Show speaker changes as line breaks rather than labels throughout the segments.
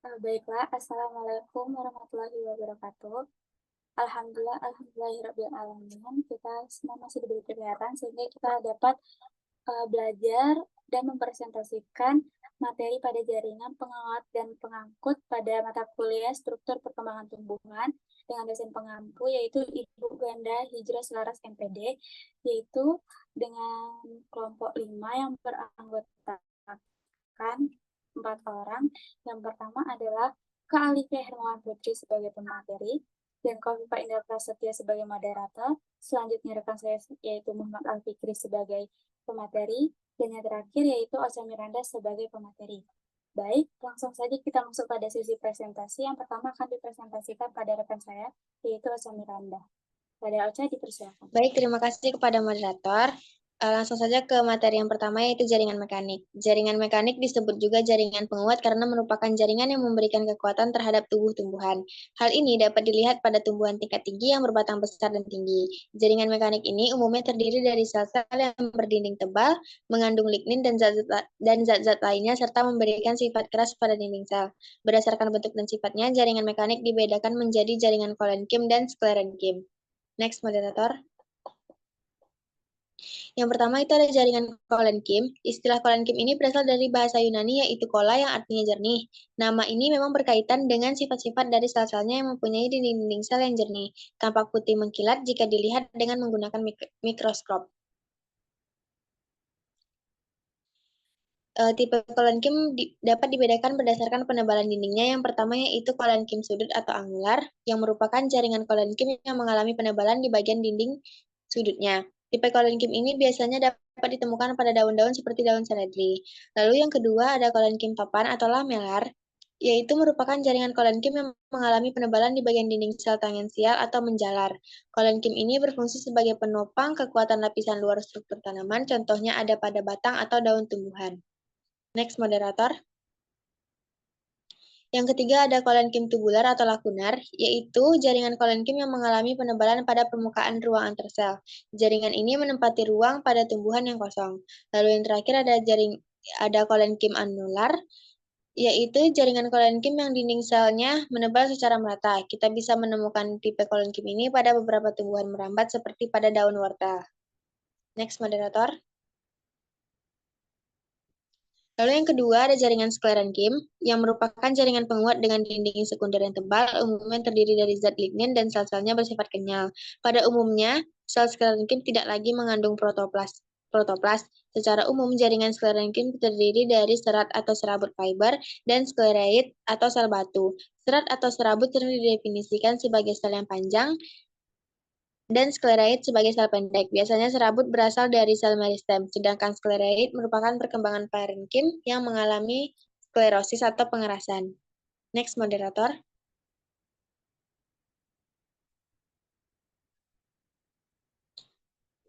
Baiklah, Assalamualaikum warahmatullahi wabarakatuh. Alhamdulillahirrabbilalamin. Kita semua masih diberi kesehatan sehingga kita dapat belajar dan mempresentasikan materi pada jaringan penguat dan pengangkut pada mata kuliah struktur perkembangan tumbuhan dengan dosen pengampu yaitu Ibu Ganda Hijrah Selaras MPD, yaitu dengan kelompok 5 yang beranggotakan 4 orang. Yang pertama adalah Kak Alifia Hermawan Putri sebagai pemateri dan Kofifa Indra Prasetya sebagai moderator. Selanjutnya rekan saya yaitu Muhammad Al-Fikri sebagai pemateri dan yang terakhir yaitu Ocha Miranda sebagai pemateri. Baik, langsung saja kita masuk pada sesi presentasi. Yang pertama akan dipresentasikan pada rekan saya yaitu Ocha Miranda. Pada Ocha dipersilakan.
Baik, terima kasih kepada moderator. Langsung saja ke materi yang pertama yaitu jaringan mekanik. Jaringan mekanik disebut juga jaringan penguat karena merupakan jaringan yang memberikan kekuatan terhadap tubuh tumbuhan. Hal ini dapat dilihat pada tumbuhan tingkat tinggi yang berbatang besar dan tinggi. Jaringan mekanik ini umumnya terdiri dari sel-sel yang berdinding tebal, mengandung lignin dan zat-zat lainnya serta memberikan sifat keras pada dinding sel. Berdasarkan bentuk dan sifatnya, jaringan mekanik dibedakan menjadi jaringan kolenkim dan sklerenkim. Next, moderator. Yang pertama itu ada jaringan kolenkim. Istilah kolenkim ini berasal dari bahasa Yunani yaitu kola yang artinya jernih. Nama ini memang berkaitan dengan sifat-sifat dari sel-selnya yang mempunyai dinding-dinding sel yang jernih, tampak putih mengkilat jika dilihat dengan menggunakan mikroskop. Tipe kolenkim dapat dibedakan berdasarkan penebalan dindingnya. Yang pertama yaitu kolenkim sudut atau angular, yang merupakan jaringan kolenkim yang mengalami penebalan di bagian dinding sudutnya. Tipe kolenkim ini biasanya dapat ditemukan pada daun-daun seperti daun seledri. Lalu yang kedua ada kolenkim papan atau lamelar, yaitu merupakan jaringan kolenkim yang mengalami penebalan di bagian dinding sel tangensial atau menjalar. Kolenkim ini berfungsi sebagai penopang kekuatan lapisan luar struktur tanaman, contohnya ada pada batang atau daun tumbuhan. Next, moderator. Yang ketiga ada kolenkim tubular atau lakunar, yaitu jaringan kolenkim yang mengalami penebalan pada permukaan ruang antarsel. Jaringan ini menempati ruang pada tumbuhan yang kosong. Lalu yang terakhir ada kolenkim anular, yaitu jaringan kolenkim yang dinding selnya menebal secara merata. Kita bisa menemukan tipe kolenkim ini pada beberapa tumbuhan merambat seperti pada daun wortel. Next, moderator. Lalu yang kedua ada jaringan sklerenkim, yang merupakan jaringan penguat dengan dinding sekunder yang tebal, umumnya terdiri dari zat lignin dan sel-selnya bersifat kenyal. Pada umumnya, sel sklerenkim tidak lagi mengandung protoplas. Secara umum, jaringan sklerenkim terdiri dari serat atau serabut fiber dan skleroid atau sel batu. Serat atau serabut sering didefinisikan sebagai sel yang panjang, dan skleroid sebagai sel pendek. Biasanya serabut berasal dari sel meristem, sedangkan skleroid merupakan perkembangan parenkim yang mengalami sklerosis atau pengerasan. Next, moderator.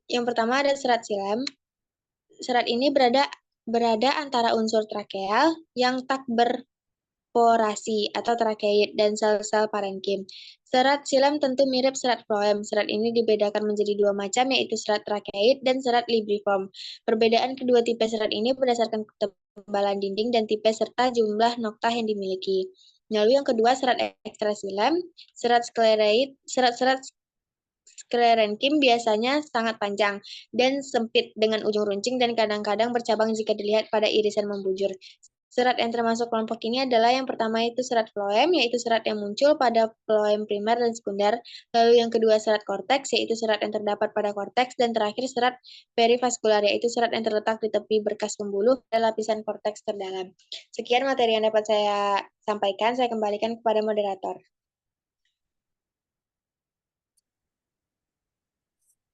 Yang pertama ada serat silem. Serat ini berada antara unsur trakeal yang tak porasi atau trakeid dan sel-sel parenkim. Serat silem tentu mirip serat floem. Serat ini dibedakan menjadi dua macam, yaitu serat trakeid dan serat libriform. Perbedaan kedua tipe serat ini berdasarkan ketebalan dinding dan tipe serta jumlah noktah yang dimiliki. Lalu yang kedua serat ekstrasilem, serat sklerenkim biasanya sangat panjang dan sempit dengan ujung runcing dan kadang-kadang bercabang jika dilihat pada irisan membujur. Serat yang termasuk kelompok ini adalah yang pertama yaitu serat floem, yaitu serat yang muncul pada floem primer dan sekunder. Lalu yang kedua serat korteks, yaitu serat yang terdapat pada korteks. Dan terakhir serat perivaskular, yaitu serat yang terletak di tepi berkas pembuluh pada lapisan korteks terdalam. Sekian materi yang dapat saya sampaikan, saya kembalikan kepada moderator.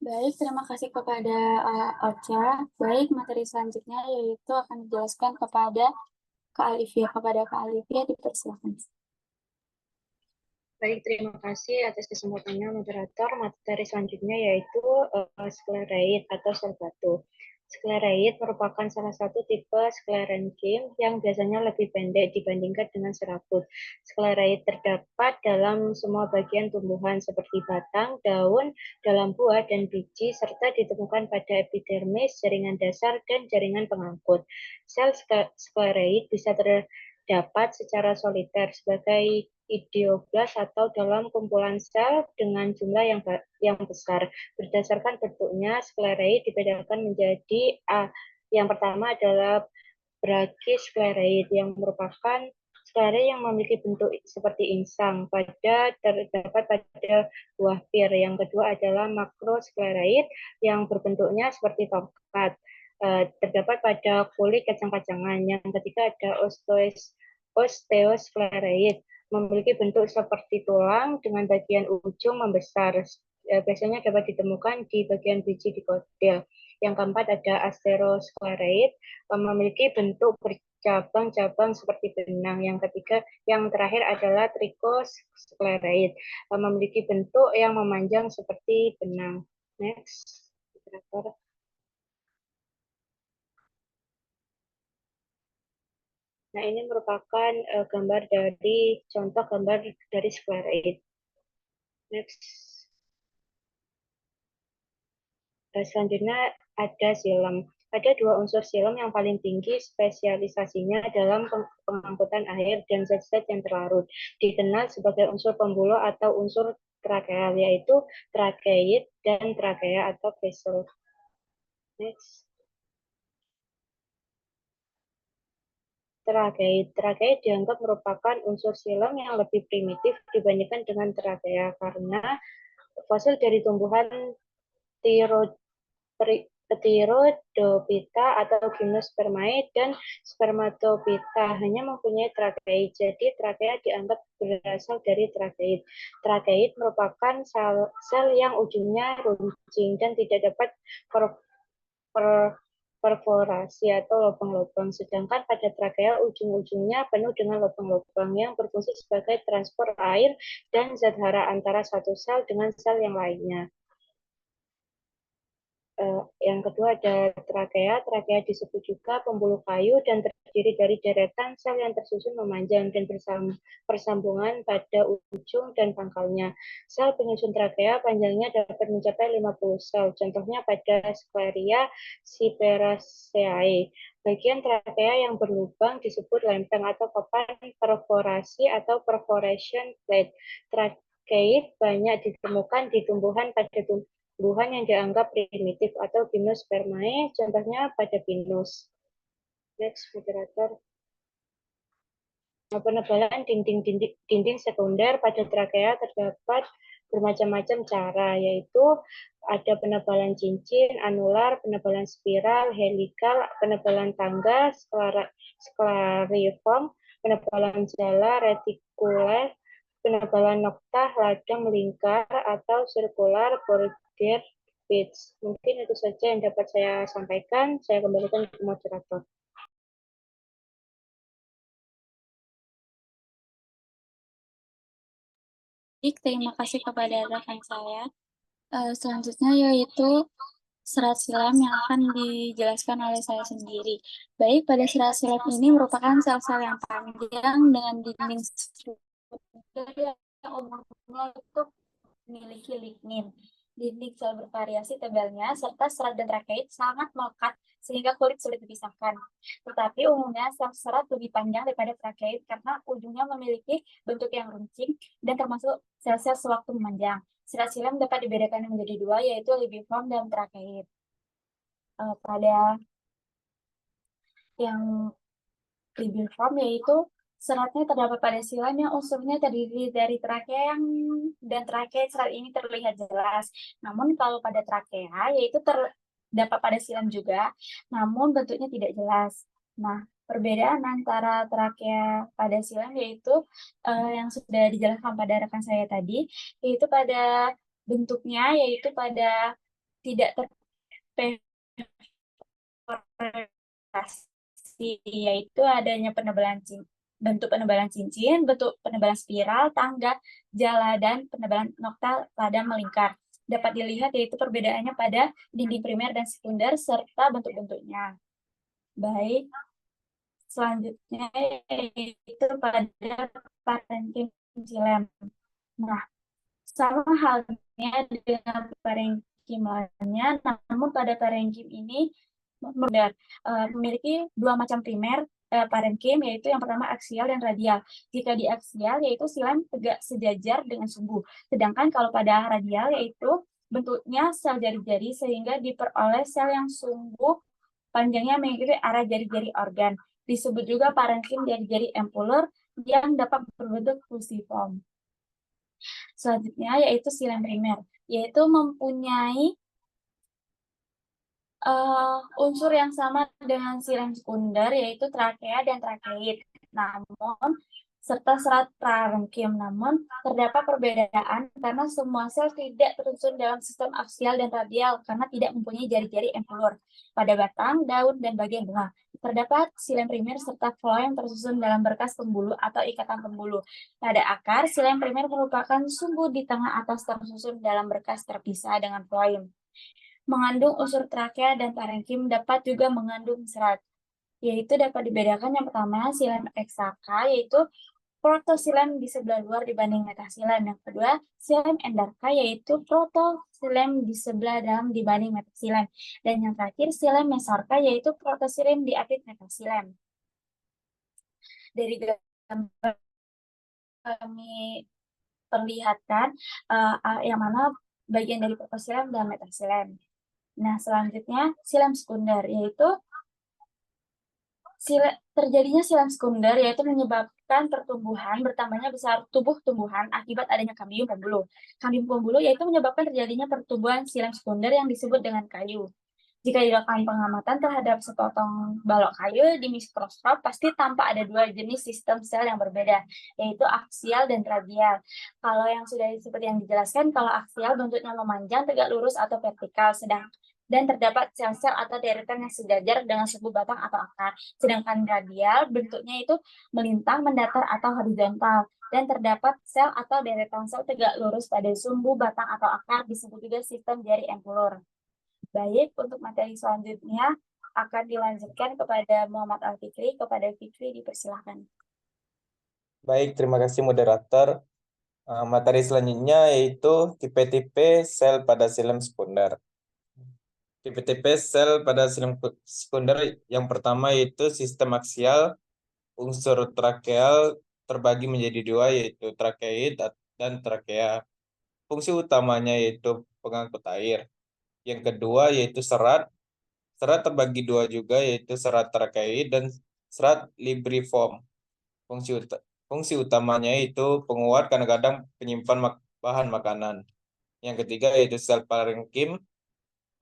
Baik, terima kasih kepada Ocha. Baik, materi selanjutnya yaitu akan dijelaskan kepada Kak Alifia. Kepada Kak Alifia, dipersilakan.
Baik, terima kasih atas kesempatannya moderator. Materi selanjutnya yaitu skleroid atau sel batu. Skleroid merupakan salah satu tipe sklerenkim yang biasanya lebih pendek dibandingkan dengan serabut. Skleroid terdapat dalam semua bagian tumbuhan seperti batang, daun, dalam buah, dan biji, serta ditemukan pada epidermis, jaringan dasar, dan jaringan pengangkut. Sel skleroid bisa dapat secara soliter sebagai ideoblas atau dalam kumpulan sel dengan jumlah yang besar. Berdasarkan bentuknya, skleroid dibedakan menjadi yang pertama adalah brachyskleroid yang merupakan skleroid yang memiliki bentuk seperti insang terdapat pada buah pir. Yang kedua adalah makroskleroid yang berbentuknya seperti tongkat. Terdapat pada kulit kacang-kacangan. Yang ketiga ada osteoskleroid, memiliki bentuk seperti tulang dengan bagian ujung membesar. Biasanya dapat ditemukan di bagian biji dikotil. Yang keempat ada asteroskleroid, memiliki bentuk bercabang-cabang seperti benang. Yang ketiga, yang terakhir adalah trichoskleroid, memiliki bentuk yang memanjang seperti benang. Next. Nah, ini merupakan contoh gambar dari skleroid. Next. Selanjutnya ada silem. Ada dua unsur silem yang paling tinggi spesialisasinya dalam pengangkutan air dan zat-zat yang terlarut. Dikenal sebagai unsur pembuluh atau unsur trakeal, yaitu trakeid dan trakea atau vessel. Next. Trakeid. Trakeid dianggap merupakan unsur silem yang lebih primitif dibandingkan dengan trakea karena fosil dari tumbuhan Pteridophyta atau Gymnospermae dan Spermatophyta hanya mempunyai trakeid. Jadi trakea dianggap berasal dari trakeid. Trakeid merupakan sel yang ujungnya runcing dan tidak dapat perforasi atau lubang-lubang, sedangkan pada trakea ujung-ujungnya penuh dengan lubang-lubang yang berfungsi sebagai transport air dan zat hara antara satu sel dengan sel yang lainnya. Yang kedua ada trakea. Trakea disebut juga pembuluh kayu dan terdiri dari deretan sel yang tersusun memanjang dan bersambungan pada ujung dan pangkalnya. Sel penyusun trakea panjangnya dapat mencapai 50 sel. Contohnya pada Scleria cyperaceae. Bagian trakea yang berlubang disebut lempeng atau papan perforasi atau perforation plate. Trakeid banyak ditemukan di tumbuhan yang dianggap primitif atau Gymnospermae, contohnya pada pinus. Next, moderator. Penebalan dinding sekunder pada trakea terdapat bermacam-macam cara, yaitu ada penebalan cincin, anular, penebalan spiral, helikal, penebalan tangga, sklariform, penebalan jala, retikuler, penebalan noktah, ladang melingkar, atau sirkular border pitch. Mungkin itu saja yang dapat saya sampaikan. Saya kembalikan ke moderator.
Terima kasih kepada rekan saya. Selanjutnya yaitu serat silam yang akan dijelaskan oleh saya sendiri. Baik, pada serat silam ini merupakan sel-sel yang panjang dengan dinding struktur yang umumnya itu memiliki lignin. Dinding sel bervariasi tebalnya, serta serat dan trakeid sangat melekat sehingga kulit sulit dipisahkan. Tetapi umumnya sel serat lebih panjang daripada trakeid karena ujungnya memiliki bentuk yang runcing dan termasuk sel-sel sewaktu memanjang. Serat silam dapat dibedakan menjadi dua, yaitu libiform dan trakeid. Pada yang libiform yaitu seratnya terdapat pada silam yang unsurnya terdiri dari trakea dan trakea serat ini terlihat jelas. Namun kalau pada trakea yaitu terdapat pada silam juga, namun bentuknya tidak jelas. Nah, perbedaan antara trakea pada silam yaitu yang sudah dijelaskan pada rekan saya tadi, yaitu pada bentuknya, yaitu pada tidak terperforasi, yaitu adanya bentuk penebalan cincin, bentuk penebalan spiral, tangga, jala, dan penebalan nokta ladang melingkar. Dapat dilihat yaitu perbedaannya pada dinding primer dan sekunder serta bentuk-bentuknya. Baik, selanjutnya yaitu pada parenkim xilem. Nah, sama halnya dengan parenkim lainnya, namun pada parenkim ini memiliki dua macam primer parenkim, yaitu yang pertama aksial dan radial. Jika di aksial, yaitu silem tegak sejajar dengan sumbu. Sedangkan kalau pada radial, yaitu bentuknya sel jari-jari sehingga diperoleh sel yang sumbu panjangnya mengikuti arah jari-jari organ. Disebut juga parenkim jari-jari empuler yang dapat berbentuk fusiform. Selanjutnya yaitu silem primer, yaitu mempunyai unsur yang sama dengan silem sekunder, yaitu trakea dan trakeid. Namun, serta serat parenkim. Namun, terdapat perbedaan karena semua sel tidak tersusun dalam sistem aksial dan radial karena tidak mempunyai jari-jari empuler pada batang, daun, dan bagian bunga. Terdapat silem primer serta floem tersusun dalam berkas pembuluh atau ikatan pembuluh. Pada akar, silem primer merupakan sumbu di tengah atas tersusun dalam berkas terpisah dengan floem. Mengandung unsur trakea dan parenkim dapat juga mengandung serat, yaitu dapat dibedakan yang pertama silem eksaka, yaitu protosilem di sebelah luar dibanding metasilem. Yang kedua, silem endarka, yaitu protosilem di sebelah dalam dibanding metasilem. Dan yang terakhir, silem mesarka, yaitu protosilem di akhir metasilem. Dari gambar kami perlihatkan yang mana bagian dari protosilem dan metasilem. Nah, selanjutnya silem sekunder, yaitu terjadinya silem sekunder, yaitu menyebabkan pertumbuhan bertambahnya besar tubuh tumbuhan akibat adanya kambium pembuluh. Kambium pembuluh yaitu menyebabkan terjadinya pertumbuhan silem sekunder yang disebut dengan kayu. Jika dilakukan pengamatan terhadap sepotong balok kayu di mikroskop, pasti tampak ada dua jenis sistem sel yang berbeda, yaitu aksial dan radial. Kalau yang sudah seperti yang dijelaskan, kalau aksial bentuknya memanjang, tegak lurus atau vertikal, dan terdapat sel-sel atau deretan yang sejajar dengan sumbu batang atau akar. Sedangkan radial bentuknya itu melintang, mendatar atau horizontal, dan terdapat sel atau deretan sel tegak lurus pada sumbu batang atau akar, disebut juga sistem jari empuler. Baik, untuk materi selanjutnya akan dilanjutkan kepada Muhammad Al-Fikri. Kepada Fikri dipersilahkan.
Baik, terima kasih moderator. Materi selanjutnya yaitu tipe-tipe sel pada silem sekunder. Tipe-tipe sel pada silem sekunder yang pertama yaitu sistem aksial. Unsur trakeal terbagi menjadi dua, yaitu trakeid dan trakea. Fungsi utamanya yaitu pengangkut air. Yang kedua yaitu serat. Serat terbagi dua juga, yaitu serat trakeid dan serat libriform. Fungsi utamanya yaitu penguat, kadang-kadang penyimpan bahan makanan. Yang ketiga yaitu sel parenkim.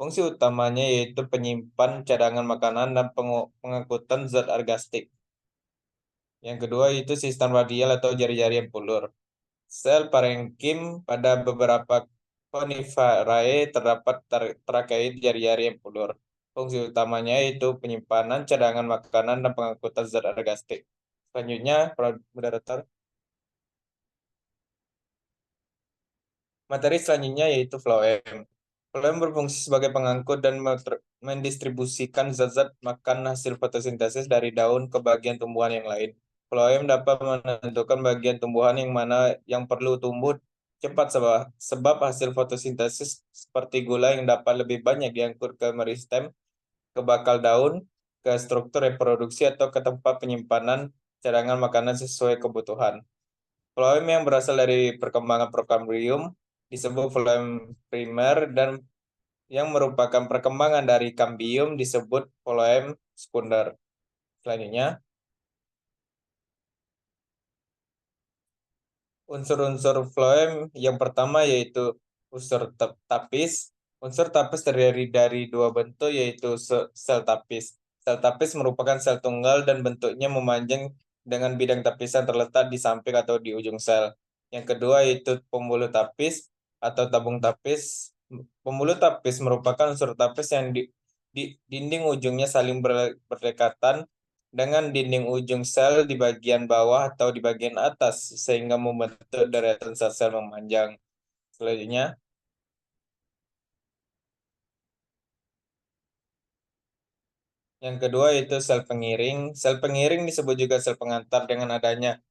Fungsi utamanya yaitu penyimpan cadangan makanan dan pengangkutan zat orgastik. Yang kedua itu sistem radial atau jari-jari empuler. Sel parenkim pada beberapa Coniferae terdapat terkait jari-jari empuler. Fungsi utamanya yaitu penyimpanan cadangan makanan dan pengangkutan zat orgastik. Selanjutnya, moderator. Materi selanjutnya yaitu floem. Floem berfungsi sebagai pengangkut dan mendistribusikan zat-zat makan hasil fotosintesis dari daun ke bagian tumbuhan yang lain. Floem dapat menentukan bagian tumbuhan yang mana yang perlu tumbuh cepat sebab hasil fotosintesis seperti gula yang dapat lebih banyak diangkut ke meristem, ke bakal daun, ke struktur reproduksi atau ke tempat penyimpanan cadangan makanan sesuai kebutuhan. Floem yang berasal dari perkembangan prokambium disebut floem primer, dan yang merupakan perkembangan dari kambium disebut floem sekunder. Selanjutnya, unsur-unsur floem yang pertama yaitu unsur tapis. Unsur tapis terdiri dari dua bentuk, yaitu sel tapis. Sel tapis merupakan sel tunggal dan bentuknya memanjang dengan bidang tapisan terletak di samping atau di ujung sel. Yang kedua yaitu pembuluh tapis atau tabung tapis. Pembuluh tapis merupakan unsur tapis yang di dinding ujungnya saling berdekatan dengan dinding ujung sel di bagian bawah atau di bagian atas sehingga membentuk deretan sel-sel memanjang. Selanjutnya, yang kedua yaitu sel pengiring. Sel pengiring disebut juga sel pengantar dengan adanya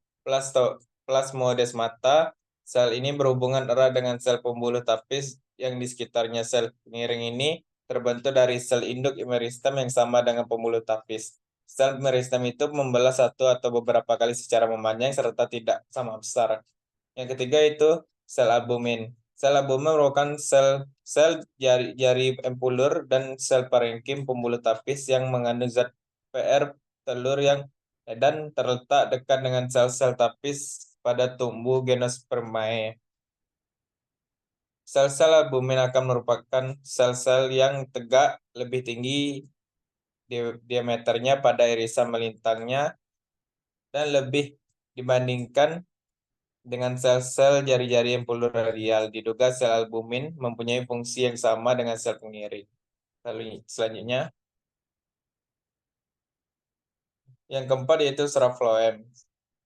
plasmodesmata. Sel ini berhubungan erat dengan sel pembuluh tapis yang di sekitarnya. Sel pengiring ini terbentuk dari sel induk meristem yang sama dengan pembuluh tapis. Sel meristem itu membelah satu atau beberapa kali secara memanjang serta tidak sama besar. Yang ketiga itu sel albumin. Sel albumin merupakan sel jari empulur dan sel parenkim pembuluh tapis yang mengandung zat PR telur dan terletak dekat dengan sel-sel tapis pada tumbuh Gymnospermae. Sel-sel albumin akan merupakan sel-sel yang tegak, lebih tinggi diameternya pada irisan melintangnya, dan lebih dibandingkan dengan sel-sel jari-jari empulur radial. Diduga sel albumin mempunyai fungsi yang sama dengan sel pengiring. Lalu selanjutnya, yang keempat yaitu serap floem.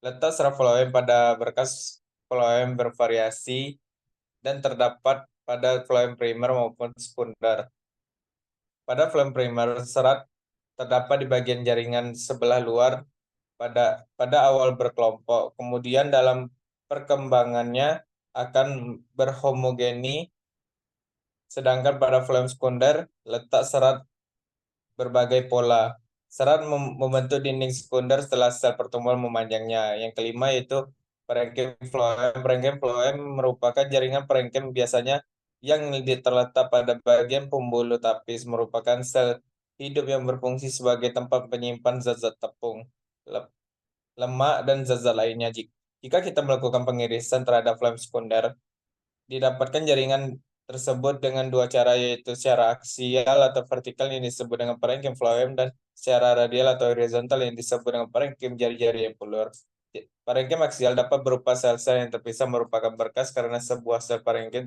Letak serap floem pada berkas floem bervariasi dan terdapat pada floem primer maupun sekunder. Pada floem primer, serat terdapat di bagian jaringan sebelah luar pada awal berkelompok. Kemudian dalam perkembangannya akan berhomogeni, sedangkan pada floem sekunder letak serat berbagai pola. Serat membentuk dinding sekunder setelah sel pertumbuhan memanjangnya. Yang kelima yaitu parenkim floem. Parenkim floem merupakan jaringan parenkim biasanya yang terletak pada bagian pembuluh tapis, merupakan sel hidup yang berfungsi sebagai tempat penyimpan zat-zat tepung, lemak, dan zat-zat lainnya. Jika kita melakukan pengirisan terhadap floem sekunder, didapatkan jaringan tersebut dengan dua cara, yaitu secara aksial atau vertikal yang disebut dengan parenkim floem dan secara radial atau horizontal yang disebut dengan parenkim jari-jari empulur. Parenkim aksial dapat berupa sel-sel yang terpisah merupakan berkas karena sebuah sel parenkim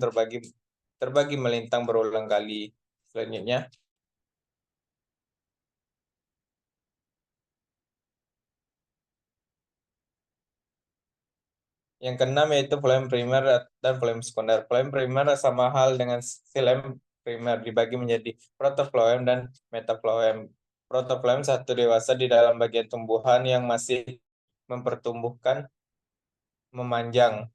terbagi melintang berulang kali. Selanjutnya, yang keenam yaitu floem primer dan floem sekunder. Floem primer sama hal dengan xilem primer, dibagi menjadi protofloem dan metafloem. Protofloem satu dewasa di dalam bagian tumbuhan yang masih mempertumbuhkan memanjang,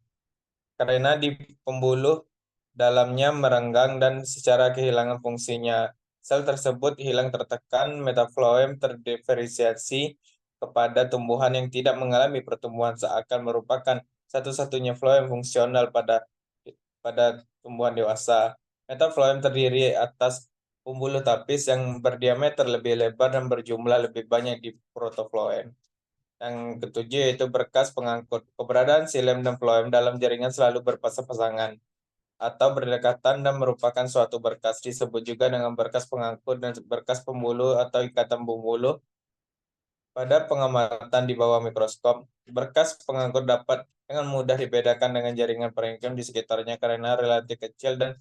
karena di pembuluh dalamnya merenggang dan secara kehilangan fungsinya. Sel tersebut hilang tertekan. Metafloem terdiferensiasi kepada tumbuhan yang tidak mengalami pertumbuhan seakan merupakan satu-satunya floem fungsional pada tumbuhan dewasa. Metafloem terdiri atas pembuluh tapis yang berdiameter lebih lebar dan berjumlah lebih banyak di protofloem. Yang ketujuh yaitu berkas pengangkut. Keberadaan xilem dan floem dalam jaringan selalu berpasang-pasangan atau berdekatan dan merupakan suatu berkas. Disebut juga dengan berkas pengangkut dan berkas pembuluh atau ikatan pembuluh. Pada pengamatan di bawah mikroskop, berkas pengangkut dapat dengan mudah dibedakan dengan jaringan parenkim di sekitarnya karena relatif kecil dan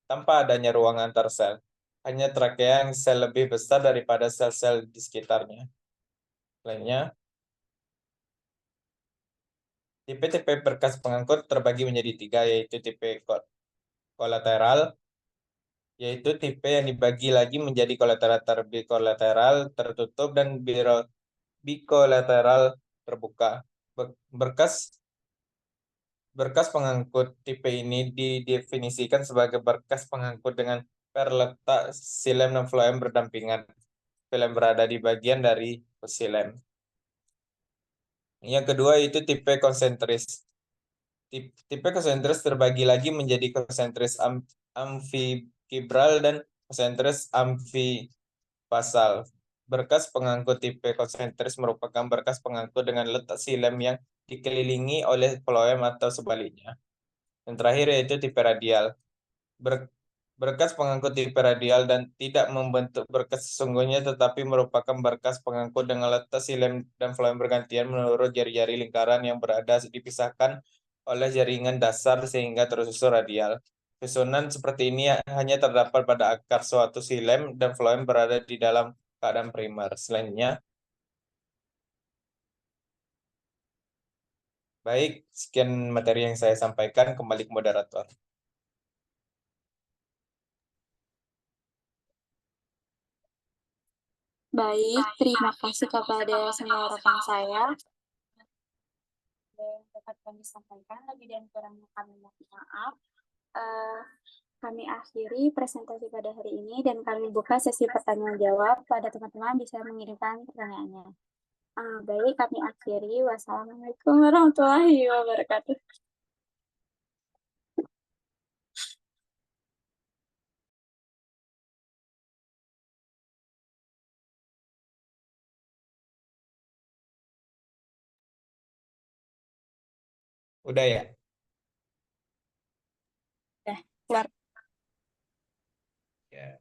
tanpa adanya ruang antar sel. Hanya trakea yang sel lebih besar daripada sel-sel di sekitarnya. Lainnya, tipe-tipe berkas pengangkut terbagi menjadi tiga, yaitu tipe kolateral, yaitu tipe yang dibagi lagi menjadi kolateral bikolateral tertutup dan bikolateral terbuka. Berkas pengangkut tipe ini didefinisikan sebagai berkas pengangkut dengan perletak xilem dan floem berdampingan. Xilem berada di bagian dari xilem. Yang kedua itu tipe konsentris. Tipe konsentris terbagi lagi menjadi konsentris amfikibral dan konsentris amfibasal. Berkas pengangkut tipe konsentris merupakan berkas pengangkut dengan letak xilem yang dikelilingi oleh floem atau sebaliknya. Yang terakhir yaitu tipe radial. Berkas pengangkut tipe radial dan tidak membentuk berkas sesungguhnya, tetapi merupakan berkas pengangkut dengan letak xilem dan floem bergantian menurut jari-jari lingkaran yang berada dipisahkan oleh jaringan dasar sehingga tersusun radial. Susunan seperti ini hanya terdapat pada akar suatu xilem dan floem berada di dalam keadaan primer. Selanjutnya, baik, sekian materi yang saya sampaikan. Kembali ke moderator.
Baik, terima kasih kepada semua rekan saya. Yang dapat kami sampaikan, lebih dan kurangnya kami mohon maaf. kami akhiri presentasi pada hari ini dan kami buka sesi pertanyaan jawab. Pada teman-teman bisa mengirimkan pertanyaannya. Baik, kami akhiri. Wassalamualaikum warahmatullahi wabarakatuh.
Udah ya?
Udah, keluar.
Ya.